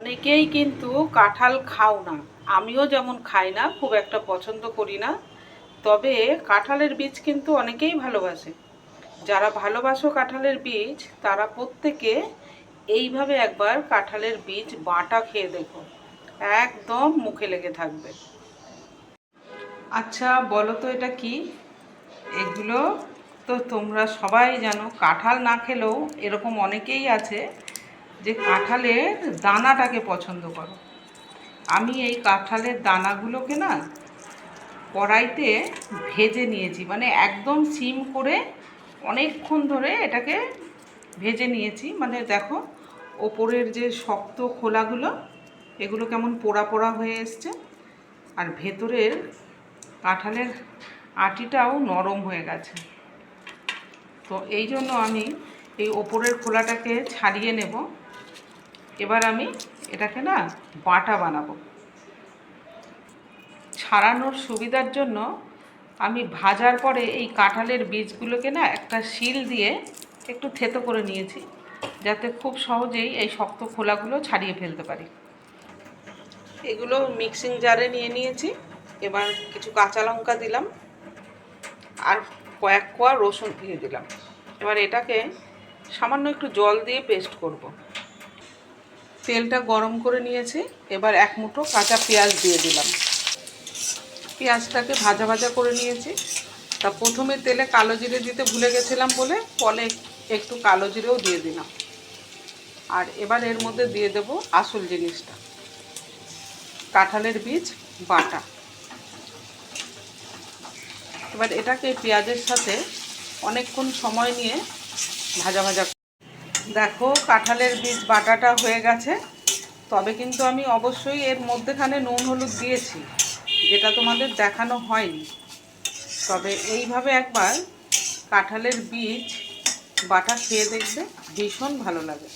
অনেকেই কিন্তু কাঁঠাল খাও না, আমিও যেমন খাই না, খুব একটা পছন্দ করি না। তবে কাঁঠালের বীজ কিন্তু অনেকেই ভালোবাসে। যারা ভালোবাসো কাঁঠালের বীজ, তারা প্রত্যেকে এইভাবে একবার কাঁঠালের বীজ বাটা খেয়ে দেখো, একদম মুখে লেগে থাকবে। আচ্ছা বলো তো এটা কি? এগুলো তো তোমরা সবাই জানো, কাঁঠাল না খেলেও এরকম অনেকেই আছে যে কাঁঠালের দানাটাকে পছন্দ করো। আমি এই কাঁঠালের দানাগুলোকে না কড়াইতে ভেজে নিয়েছি, মানে একদম সিম করে অনেকক্ষণ ধরে এটাকে ভেজে নিয়েছি। মানে দেখো, ওপরের যে শক্ত খোলাগুলো, এগুলো কেমন পোড়া পোড়া হয়ে এসছে, আর ভেতরের কাঁঠালের আটিটাও নরম হয়ে গেছে। তো এই জন্য আমি এই ওপরের খোলাটাকে ছাড়িয়ে নেব। এবার আমি এটাকে না বাটা বানাবো। ছাড়ানোর সুবিধার জন্য আমি ভাজার পরে এই কাঁঠালের বীজগুলোকে না একটা শিল দিয়ে একটু থেতো করে নিয়েছি, যাতে খুব সহজেই এই শক্ত খোলাগুলো ছাড়িয়ে ফেলতে পারি। এগুলো মিক্সিং জারে নিয়ে নিয়েছি। এবার কিছু কাঁচা লঙ্কা দিলাম আর কয়েক কোয়া রসুন দিয়ে দিলাম। এবার এটাকে সামান্য একটু জল দিয়ে পেস্ট করব। তেলটা গরম করে নিয়েছি, এবার এক মুঠো কাঁচা পেঁয়াজ দিয়ে দিলাম। পেঁয়াজটাকে ভাজা ভাজা করে নিয়েছি। তা প্রথমে তেলে কালো জিরে দিতে ভুলে গেছিলাম বলে পরে একটু কালো জিরেও দিয়ে দিলাম। আর এবার এর মধ্যে দিয়ে দেব আসল জিনিসটা, কাঁঠালের বীজ বাটা। এবার এটাকে পেঁয়াজের সাথে অনেকক্ষণ সময় নিয়ে ভাজা ভাজা। দেখো কাঁঠালের বীজ বাটাটা হয়ে গেছে, তবে কিন্তু আমি অবশ্যই এর মধ্যেখানে নুন হলুদ দিয়েছি, যেটা তোমাদের দেখানো হয়নি। তবে এইভাবে একবার কাঁঠালের বীজ বাটা খেয়ে দেখবে, ভীষণ ভালো লাগে।